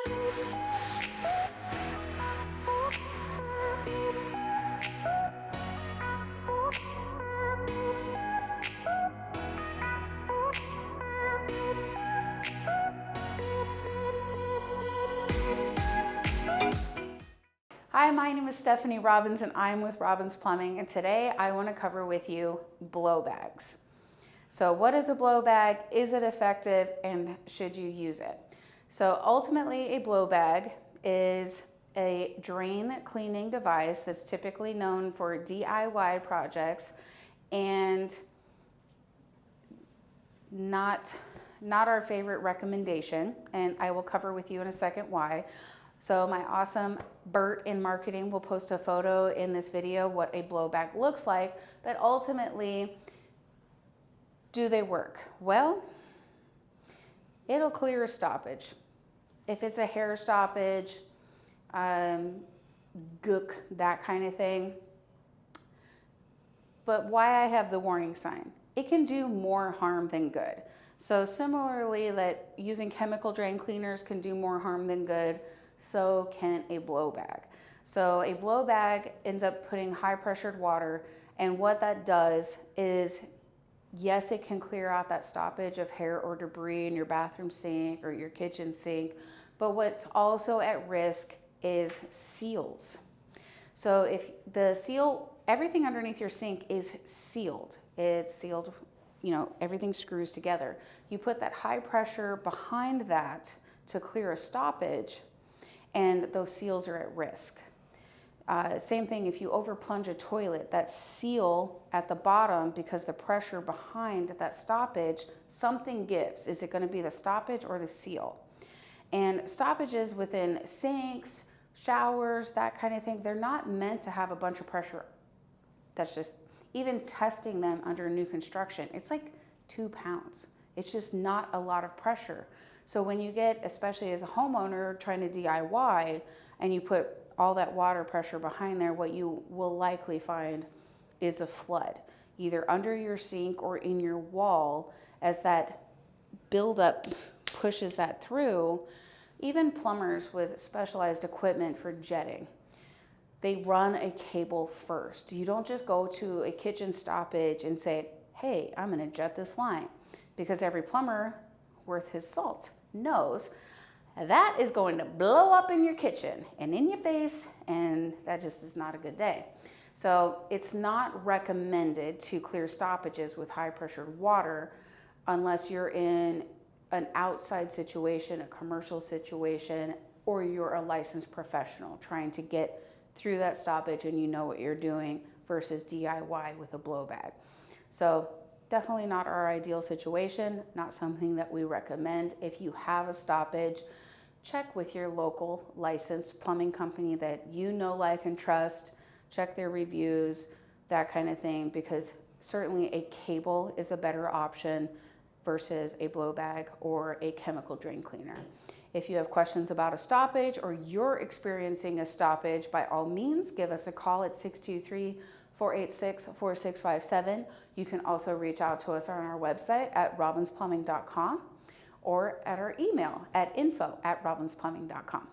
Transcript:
Hi, my name is Stephanie Robbins and I'm with Robbins Plumbing, and today I want to cover with you blow bags. So what is a blow bag? Is it effective, and should you use it? So ultimately, a blow bag is a drain cleaning device that's typically known for DIY projects and not our favorite recommendation, and I will cover with you in a second why. So my awesome Bert in marketing will post a photo in this video what a blow bag looks like, but ultimately, do they work? Well, it'll clear a stoppage. If it's a hair stoppage, gook, that kind of thing. But why I have the warning sign? It can do more harm than good. So similarly, that using chemical drain cleaners can do more harm than good, so can a blow bag. So a blow bag ends up putting high pressured water, and what that does is, yes, it can clear out that stoppage of hair or debris in your bathroom sink or your kitchen sink, but what's also at risk is seals. So if the seal, everything underneath your sink is sealed. It's sealed, everything screws together. You put that high pressure behind that to clear a stoppage, and those seals are at risk. Same thing if you over plunge a toilet, that seal at the bottom, because the pressure behind that stoppage, something gives. Is it going to be the stoppage or the seal? And stoppages within sinks, showers, that kind of thing, they're not meant to have a bunch of pressure. That's just, even testing them under new construction, it's like 2 pounds. It's just not a lot of pressure. So when you get, especially as a homeowner trying to DIY, and you put all that water pressure behind there, what you will likely find is a flood, either under your sink or in your wall, as that buildup pushes that through. Even plumbers with specialized equipment for jetting, they run a cable first. You don't just go to a kitchen stoppage and say, hey, I'm gonna jet this line, because every plumber worth his salt knows that is going to blow up in your kitchen and in your face, and that just is not a good day. So it's not recommended to clear stoppages with high pressured water unless you're in an outside situation, a commercial situation, or you're a licensed professional trying to get through that stoppage and you know what you're doing, versus DIY with a blow bag. So definitely not our ideal situation, not something that we recommend. If you have a stoppage, check with your local licensed plumbing company that you know, like, and trust. Check their reviews, that kind of thing, because certainly a cable is a better option versus a blow bag or a chemical drain cleaner. If you have questions about a stoppage or you're experiencing a stoppage, by all means, give us a call at 623-486-4657. You can also reach out to us on our website at robbinsplumbing.com or at our email at info@robbinsplumbing.com.